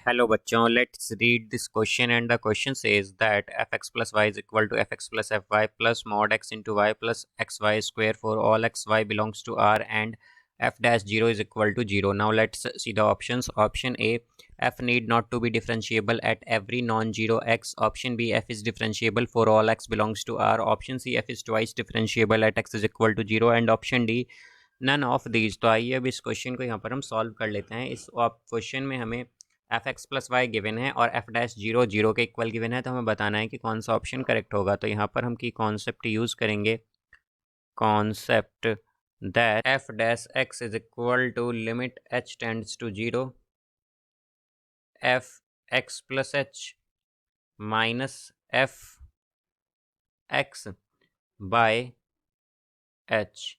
Hello बच्चों, let's read this question and the question says that fx plus y is equal to fx plus fy plus mod x into y plus xy square for all xy belongs to R and f dash 0 is equal to 0. Now let's see the options. Option A, f need not to be differentiable at every non-zero x. Option B, f is differentiable for all x belongs to R. Option C, f is twice differentiable at x is equal to 0. And option D, none of these. तो आइए अब इस question को यहाँ पर हम solve कर लेते हैं. इस क्वेश्चन में हमें F X plus Y given है और एफ डैश जीरो जीरो के इक्वल गिवन है, तो हमें बताना है कि कौन सा ऑप्शन करेक्ट होगा. तो यहाँ पर हम की कॉन्सेप्ट यूज़ करेंगे. Concept that F dash X is equal to limit H tends to zero F X plus H minus F X by H.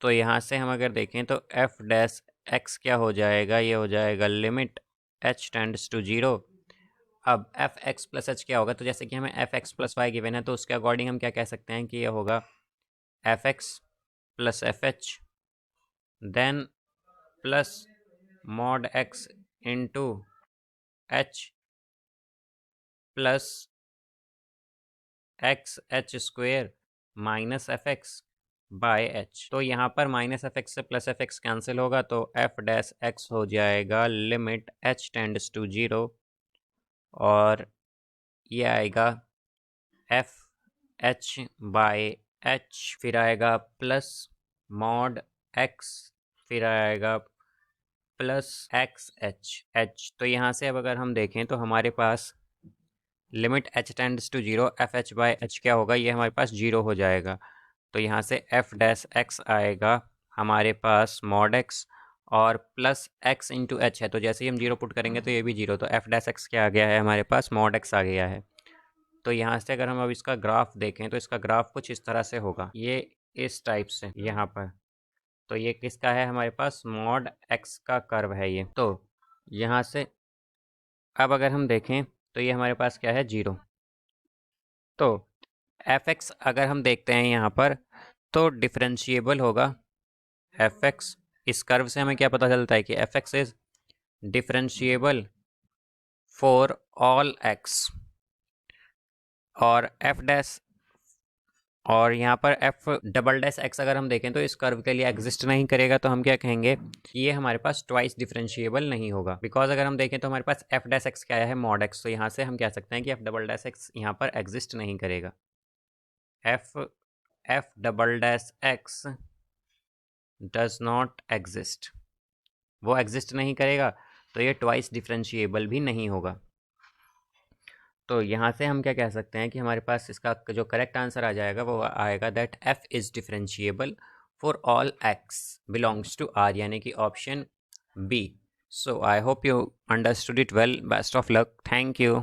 तो यहाँ से हम अगर देखें तो एफ डैश एक्स क्या हो जाएगा, ये हो जाएगा limit H tends to zero. अब एफ एक्स प्लस एच क्या होगा, तो जैसे कि हमें F X plus Y given है तो उसके अकॉर्डिंग हम क्या कह सकते हैं कि ये होगा F X plus F H then plus mod X into H plus X H square minus F X by H. तो यहाँ पर माइनस एफ एक्स से प्लस एफ एक्स कैंसिल होगा तो एफ डैश एक्स हो जाएगा limit H tends to zero और ये आएगा एफ एच बाय एच, फिर आएगा प्लस मॉड एक्स, फिर आएगा प्लस एक्स एच एच. तो यहाँ से अब अगर हम देखें तो हमारे पास limit H tends to zero f h by h क्या होगा, ये हमारे पास जीरो हो जाएगा. तो यहाँ से एफ डैश एक्स आएगा हमारे पास मॉड एक्स और प्लस एक्स इंटू एच है, तो जैसे ही हम जीरो पुट करेंगे तो ये भी जीरो, तो एफ डैश एक्स क्या आ गया है हमारे पास, मॉड एक्स आ गया है. तो यहाँ से अगर हम अब इसका ग्राफ देखें तो इसका ग्राफ कुछ इस तरह से होगा, ये इस टाइप से यहाँ पर. तो ये किसका है, हमारे पास मॉड एक्स का कर्व है ये. तो यहाँ से अब अगर हम देखें तो ये हमारे पास क्या है, जीरो. तो एफ एक्स अगर हम देखते हैं यहाँ पर तो डिफरेंशिएबल होगा एफ एक्स. इस कर्व से हमें क्या पता चलता है कि F x is differentiable for all x और एफ डैश और यहाँ पर एफ डबल डैश एक्स अगर हम देखें तो इस कर्व के लिए एग्जिस्ट नहीं करेगा. तो हम क्या कहेंगे कि ये हमारे पास ट्वाइस डिफरेंशिएबल नहीं होगा, बिकॉज अगर हम देखें तो हमारे पास एफ डैश एक्स क्या है, मॉड एक्स. तो यहाँ से हम कह सकते हैं कि एफ डबल डैश एक्स यहाँ पर एग्जिस्ट नहीं करेगा. F double dash x does not exist, वो एग्जिस्ट नहीं करेगा, तो ये ट्वाइस डिफरेंशिएबल भी नहीं होगा. तो यहाँ से हम क्या कह सकते हैं कि हमारे पास इसका जो करेक्ट आंसर आ जाएगा वो आएगा that F is differentiable for all X belongs to R, यानी कि option B. So I hope you understood it well. Best of luck. Thank you.